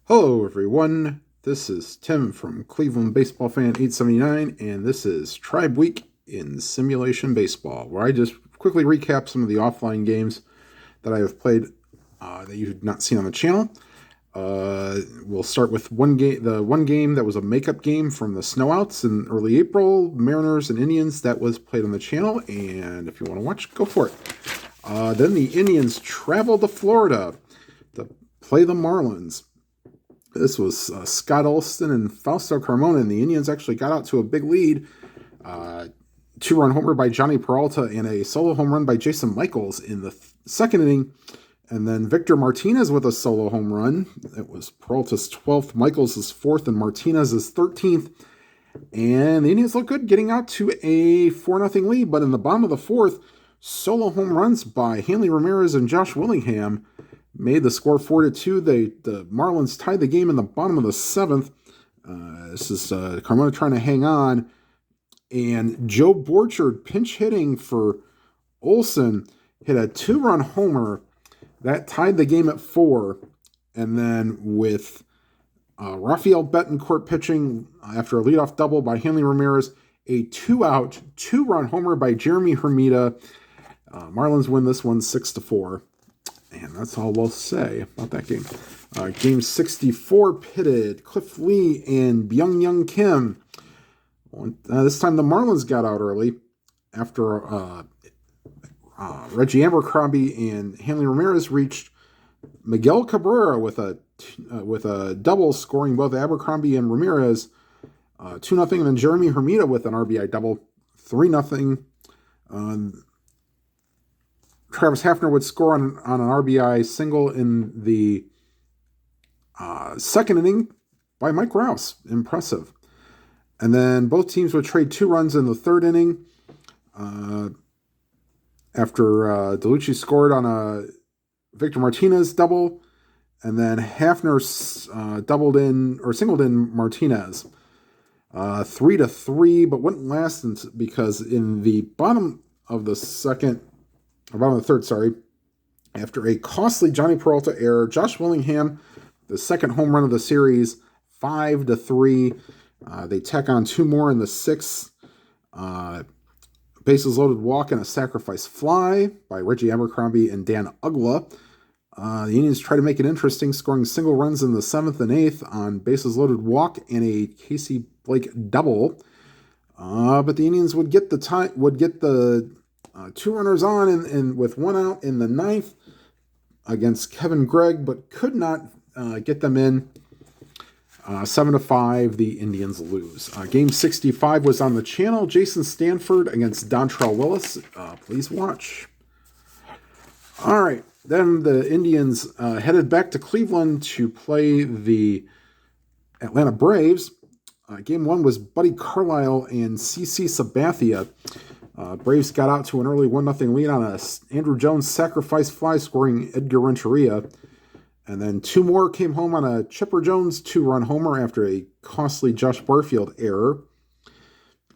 Hello, everyone. This is Tim from Cleveland Baseball Fan 879, and this is Tribe Week in Simulation Baseball, where I just quickly recap some of the offline games that I have played that you have not seen on the channel. We'll start with the one game that was a makeup game from the snowouts in early April, Mariners and Indians, that was played on the channel, and if you want to watch, go for it. Then the Indians traveled to Florida to play the Marlins. This was Scott Olson and Fausto Carmona, and the Indians actually got out to a big lead. Two-run homer by Johnny Peralta and a solo home run by Jason Michaels in the second inning. And then Victor Martinez with a solo home run. It was Peralta's 12th, Michaels' 4th, and Martinez's 13th. And the Indians look good getting out to a 4-0 lead, but in the bottom of the fourth, solo home runs by Hanley Ramirez and Josh Willingham made the score 4-2. The Marlins tied the game in the bottom of the seventh. This is Carmona trying to hang on. And Joe Borchard, pinch hitting for Olson, hit a 2-run homer. That tied the game at 4. And then with Rafael Betancourt pitching after a leadoff double by Hanley Ramirez, a 2-out, 2-run homer by Jeremy Hermida. Marlins win this one 6-4. And that's all we'll say about that game. Game 64 pitted Cliff Lee and Byung-Young Kim. This time the Marlins got out early after Reggie Abercrombie and Hanley Ramirez reached Miguel Cabrera with a double, scoring both Abercrombie and Ramirez 2-0, and then Jeremy Hermida with an RBI double 3-0. Travis Hafner would score on an RBI single in the second inning by Mike Rouse. Impressive. And then both teams would trade 2 runs in the third inning after DeLucci scored on a Victor Martinez double, and then Hafner singled in Martinez. 3-3, but wouldn't last because in the bottom of the third, after a costly Johnny Peralta error, Josh Willingham, the second home run of the series, 5-3. They tack on 2 more in the sixth. Bases loaded walk and a sacrifice fly by Reggie Abercrombie and Dan Ugla. The Indians try to make it interesting, scoring single runs in the 7th and 8th on bases loaded walk and a Casey Blake double. But the Indians would get the 2 runners on and with 1 out in the 9th against Kevin Gregg, but could not get them in. 7-5, the Indians lose. Game 65 was on the channel. Jason Stanford against Dontrell Willis. Please watch. All right. Then the Indians headed back to Cleveland to play the Atlanta Braves. Game 1 was Buddy Carlisle and CC Sabathia. Braves got out to an early 1-0 lead on a Andrew Jones sacrifice fly, scoring Edgar Renteria. And then 2 more came home on a Chipper Jones 2-run homer after a costly Josh Barfield error.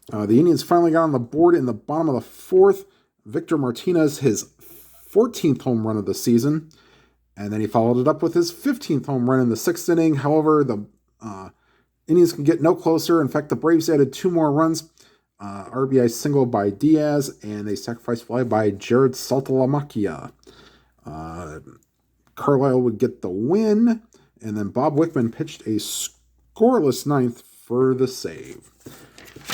The Indians finally got on the board in the bottom of the 4th. Victor Martinez, his 14th home run of the season. And then he followed it up with his 15th home run in the 6th inning. However, the Indians can get no closer. In fact, the Braves added 2 more runs. RBI single by Diaz and a sacrifice fly by Jared Saltalamacchia. Carlisle would get the win, and then Bob Wickman pitched a scoreless 9th for the save.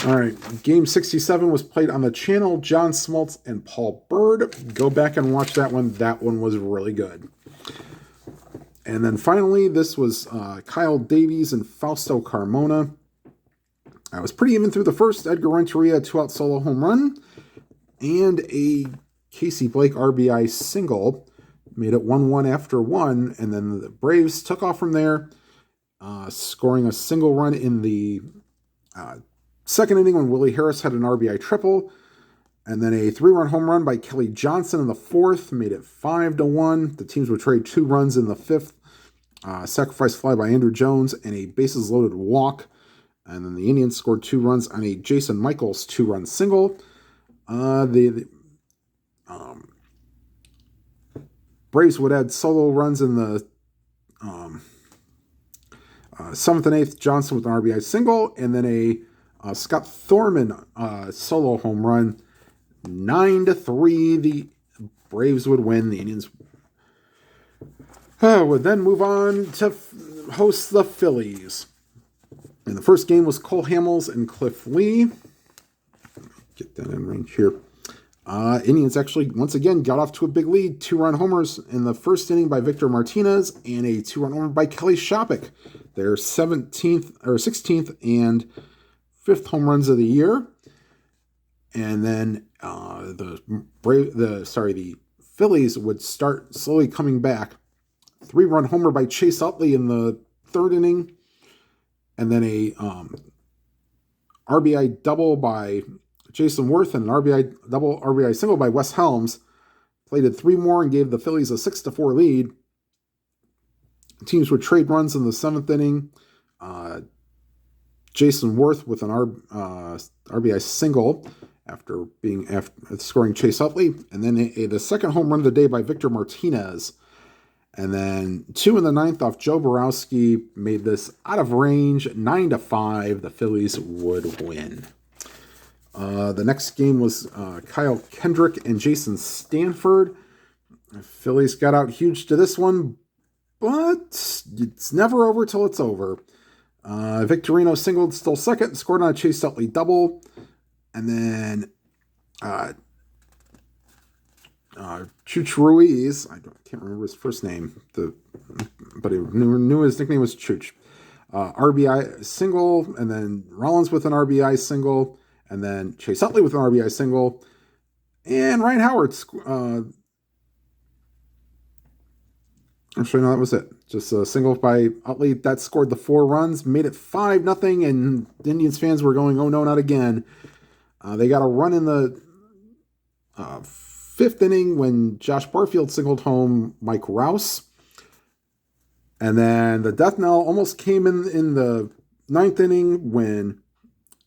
All right, Game 67 was played on the channel. John Smoltz and Paul Bird. Go back and watch that one. That one was really good. And then finally, this was Kyle Davies and Fausto Carmona. I was pretty even through the first. Edgar Renteria, 2-out solo home run, and a Casey Blake RBI single. Made it 1-1 after 1, and then the Braves took off from there, scoring a single run in the second inning when Willie Harris had an RBI triple, and then a 3-run home run by Kelly Johnson in the 4th, made it 5-1. The teams would trade 2 runs in the 5th, sacrifice fly by Andrew Jones, and a bases-loaded walk, and then the Indians scored 2 runs on a Jason Michaels 2-run single. Braves would add solo runs in the Seventh and eighth, Johnson with an RBI single, and then a Scott Thorman solo home run. 9-3, the Braves would win. The Indians would then move on to host the Phillies. And the first game was Cole Hamels and Cliff Lee. Get that in range here. Indians actually, once again, got off to a big lead. 2-run homers in the first inning by Victor Martinez and a 2-run homer by Kelly Shopik. Their 16th and 5th home runs of the year. And then the Phillies would start slowly coming back. 3-run homer by Chase Utley in the 3rd inning. And then a RBI double by Jason Worth and an RBI single by Wes Helms. Plated 3 more and gave the Phillies a 6-4 lead. Teams would trade runs in the 7th inning. Jason Worth with an RBI single after scoring Chase Utley. And then the second home run of the day by Victor Martinez. And then 2 in the 9th off Joe Borowski made this out of range. 9-5, the Phillies would win. The next game was Kyle Kendrick and Jason Stanford. The Phillies got out huge to this one, but it's never over till it's over. Victorino singled, stole second, scored on a Chase Utley double. And then Chuch Ruiz, I can't remember his first name, but he knew his nickname was Chuch. RBI single, and then Rollins with an RBI single, and then Chase Utley with an RBI single, and Ryan Howard. Actually, no, that was it. Just a single by Utley that scored the 4 runs, made it 5-0, and Indians fans were going, "Oh no, not again!" They got a run in the 5th inning when Josh Barfield singled home Mike Rouse. And then the death knell almost came in the 9th inning when,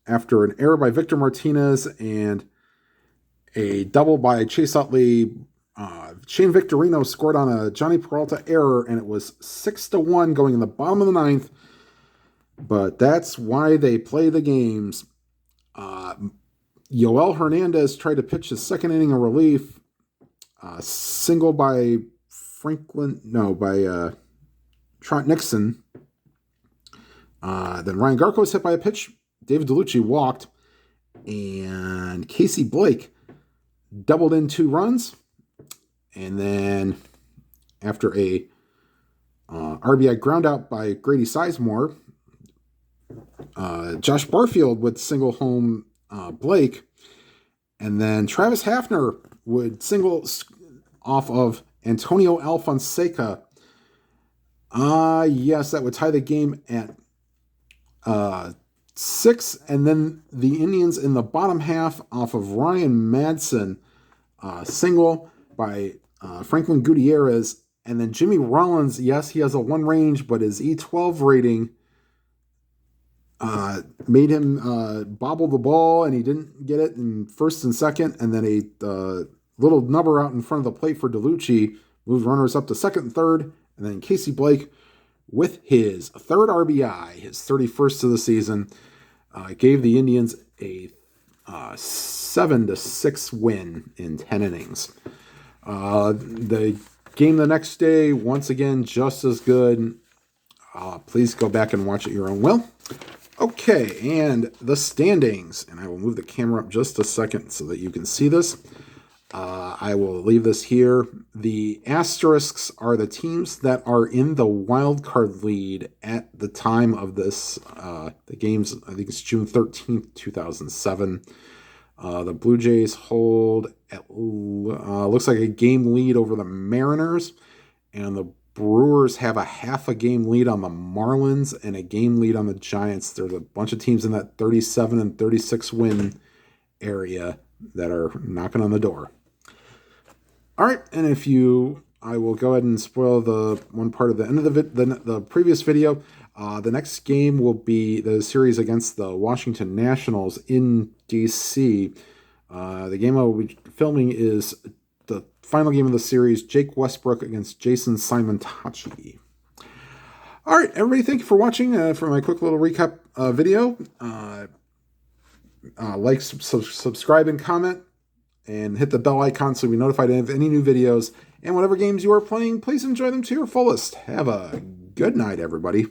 after an error by Victor Martinez and a double by Chase Utley, Shane Victorino scored on a Johnny Peralta error, and it was 6-1 going in the bottom of the 9th. But that's why they play the games. Yoel Hernandez tried to pitch his 2nd inning of relief. Single by Trent Nixon. Then Ryan Garco was hit by a pitch. David DeLucci walked. And Casey Blake doubled in 2 runs. And then after a RBI ground out by Grady Sizemore, Josh Barfield would single home Blake. And then Travis Hafner would single off of Antonio Alfonseca. Yes, that would tie the game at 6. And then the Indians in the bottom half off of Ryan Madsen, single by Franklin Gutierrez. And then Jimmy Rollins, yes, he has a 1 range, but his E12 rating made him bobble the ball, and he didn't get it in 1st and 2nd. And then a little number out in front of the plate for DeLucci moved runners up to 2nd and 3rd. And then Casey Blake, with his 3rd RBI, his 31st of the season, gave the Indians a 7-6 win in 10 innings. The game the next day, once again, just as good. Please go back and watch at your own will. Okay, and the standings. And I will move the camera up just a second so that you can see this. I will leave this here. The asterisks are the teams that are in the wild card lead at the time of this. The game's, I think it's June 13th, 2007. The Blue Jays hold, looks like a game lead over the Mariners. And the Brewers have a half a game lead on the Marlins and a game lead on the Giants. There's a bunch of teams in that 37 and 36 win area that are knocking on the door. All right, and I will go ahead and spoil the one part of the end of the previous video. The next game will be the series against the Washington Nationals in D.C. The game I will be filming is the final game of the series, Jake Westbrook against Jason Simon Tachi. All right, everybody, thank you for watching for my quick little recap video. Like, subscribe, and comment, and hit the bell icon so you'll be notified of any new videos. And whatever games you are playing, please enjoy them to your fullest. Have a good night, everybody.